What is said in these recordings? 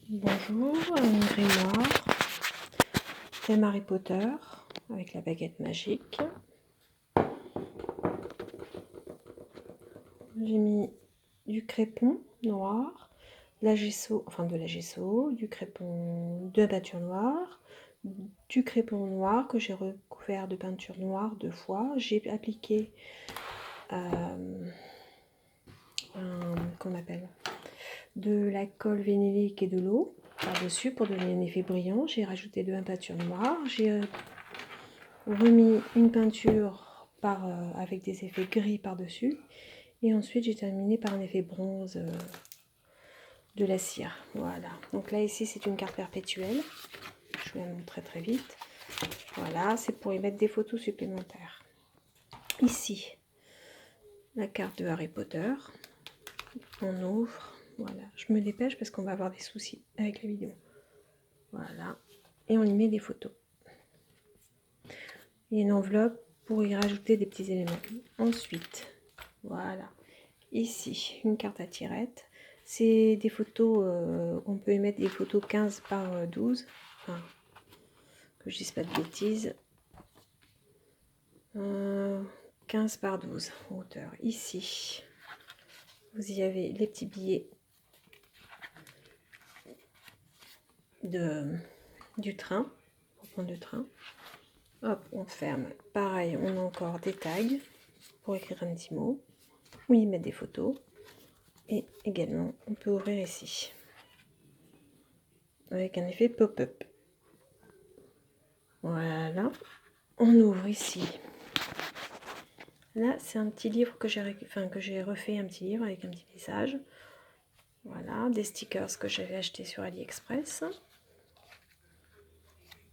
Bonjour, un grimoire, thème Harry Potter, avec la baguette magique. J'ai mis du crépon noir, de la gesso, du crépon de peinture noire, du crépon noir que j'ai recouvert de peinture noire 2 fois. J'ai appliqué qu'on appelle de la colle vénélique et de l'eau par-dessus pour donner un effet brillant. J'ai rajouté de la peinture noire. J'ai remis une peinture avec des effets gris par-dessus. Et ensuite, j'ai terminé par un effet bronze de la cire. Voilà. Donc là, ici, c'est une carte perpétuelle. Je vous la montre très très vite. Voilà, c'est pour y mettre des photos supplémentaires. Ici, la carte de Harry Potter. On ouvre. Voilà, je me dépêche parce qu'on va avoir des soucis avec la vidéo. Voilà, et on y met des photos. Et une enveloppe pour y rajouter des petits éléments. Ensuite, voilà, ici, une carte à tirettes. C'est des photos, on peut y mettre des photos 15 par 12. Enfin, que je dise pas de bêtises. 15 par 12 en hauteur. Ici, vous y avez les petits billets du train, pour prendre le train. Hop, on ferme. Pareil, on a encore des tags pour écrire un petit mot, ou y mettre des photos. Et également, on peut ouvrir ici, avec un effet pop-up. Voilà, on ouvre ici. Là, c'est un petit livre que j'ai refait, un petit livre avec un petit message. Voilà, des stickers que j'avais acheté sur AliExpress.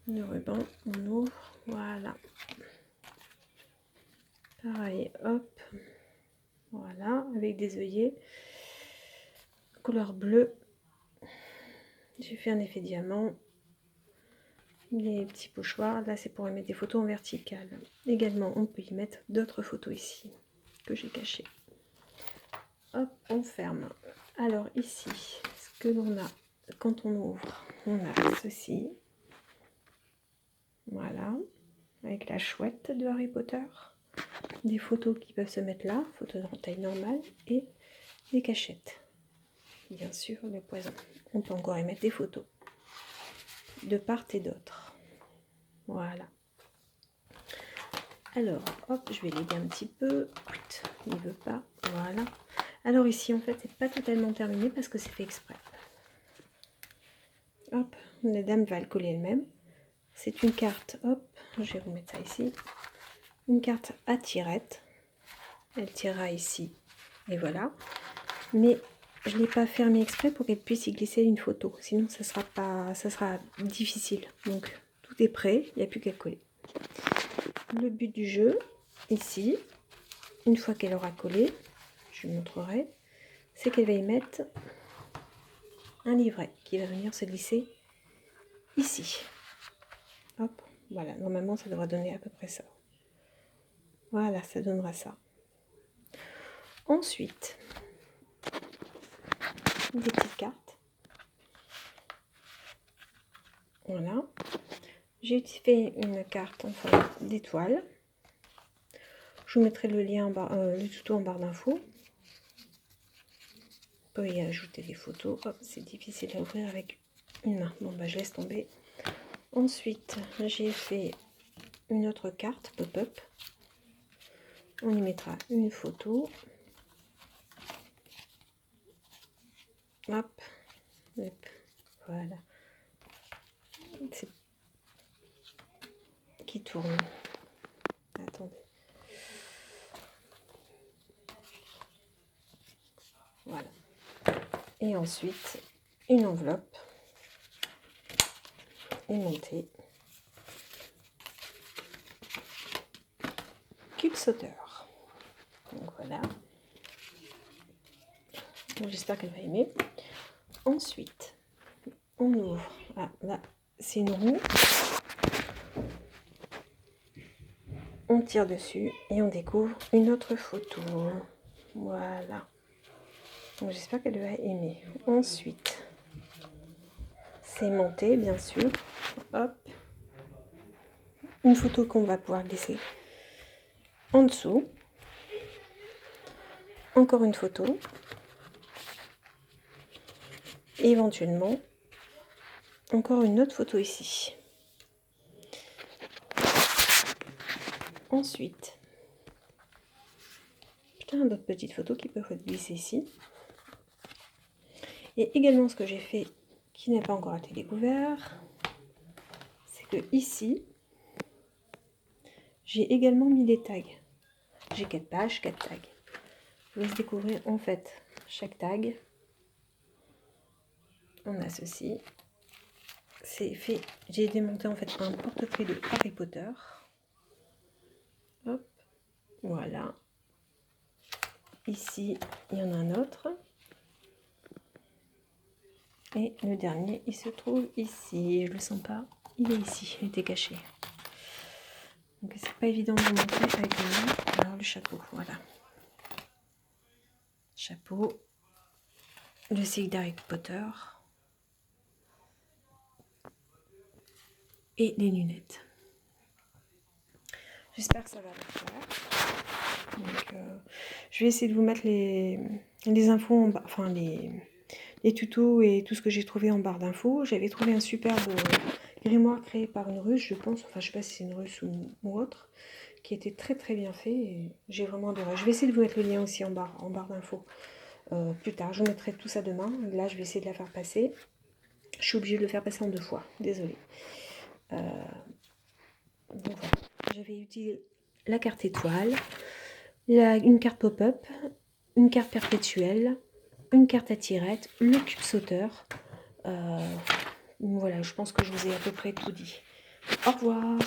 Le ruban, on ouvre, voilà. Pareil, hop, voilà, avec des œillets, couleur bleue. J'ai fait un effet diamant. Les petits pochoirs, là c'est pour y mettre des photos en verticale. Également, on peut y mettre d'autres photos ici, que j'ai cachées. Hop, on ferme. Alors ici, ce que l'on a, quand on ouvre, on a ceci. Voilà, avec la chouette de Harry Potter. Des photos qui peuvent se mettre là, photos en taille normale, et des cachettes. Bien sûr, le poison. On peut encore y mettre des photos, de part et d'autre. Voilà. Alors, hop, je vais l'aider un petit peu. Il ne veut pas. Voilà. Alors ici, en fait, c'est pas totalement terminé parce que c'est fait exprès. Hop, la dame va le coller elle-même. C'est une carte, hop, je vais vous mettre ça ici. Une carte à tirette. Elle tirera ici. Et voilà. Mais je ne l'ai pas fermé exprès pour qu'elle puisse y glisser une photo. Sinon, ça sera difficile. Donc, tout est prêt. Il n'y a plus qu'à coller. Le but du jeu, ici, une fois qu'elle aura collé, je vous montrerai, c'est qu'elle va y mettre un livret qui va venir se glisser ici. Hop, voilà, normalement ça devrait donner à peu près ça. Voilà, ça donnera ça. Ensuite, des petites cartes. Voilà. J'ai fait une carte en forme d'étoile. Je vous mettrai le lien en bas, le tuto en barre d'infos. On peut y ajouter des photos. Hop, c'est difficile à ouvrir avec une main. Bon, bah je laisse tomber. Ensuite, j'ai fait une autre carte pop-up. On y mettra une photo. Hop, hop, voilà. C'est qui tourne. Attendez. Voilà. Et ensuite, une enveloppe aimantée. Cube sauteur. Donc voilà. J'espère qu'elle va aimer. Ensuite, on ouvre. Ah, là, c'est une roue. On tire dessus et on découvre une autre photo. Voilà. Donc j'espère qu'elle va aimer. Ensuite, c'est monté, bien sûr. Hop. Une photo qu'on va pouvoir glisser en dessous. Encore une photo. Et éventuellement, encore une autre photo ici. Ensuite, plein d'autres petites photos qui peuvent être glissées ici. Et également, ce que j'ai fait, qui n'a pas encore été découvert, c'est que ici, j'ai également mis des tags. J'ai 4 pages, 4 tags. Je vous laisse découvrir en fait chaque tag. On a ceci. C'est fait. J'ai démonté en fait un portefeuille de Harry Potter. Hop, voilà. Ici, il y en a un autre. Et le dernier, il se trouve ici. Je le sens pas. Il est ici. Il était caché. Donc c'est pas évident de vous montrer avec les mains. Alors le chapeau, voilà. Chapeau. Le cycle d'Harry Potter. Et les lunettes. J'espère que ça va le faire. Donc, je vais essayer de vous mettre les infos, enfin les tutos et tout ce que j'ai trouvé en barre d'infos. J'avais trouvé un superbe grimoire créé par une Russe, je pense. Enfin, je sais pas si c'est une Russe ou autre, qui était très très bien fait. Et j'ai vraiment adoré. Je vais essayer de vous mettre le lien aussi en barre d'infos plus tard. Je vous mettrai tout ça demain. Là, je vais essayer de la faire passer. Je suis obligée de le faire passer en 2 fois. Désolée. Donc voilà. J'avais utilisé la carte étoile, une carte pop-up, une carte perpétuelle, une carte à tirette, le cube sauteur. Voilà, je pense que je vous ai à peu près tout dit. Au revoir.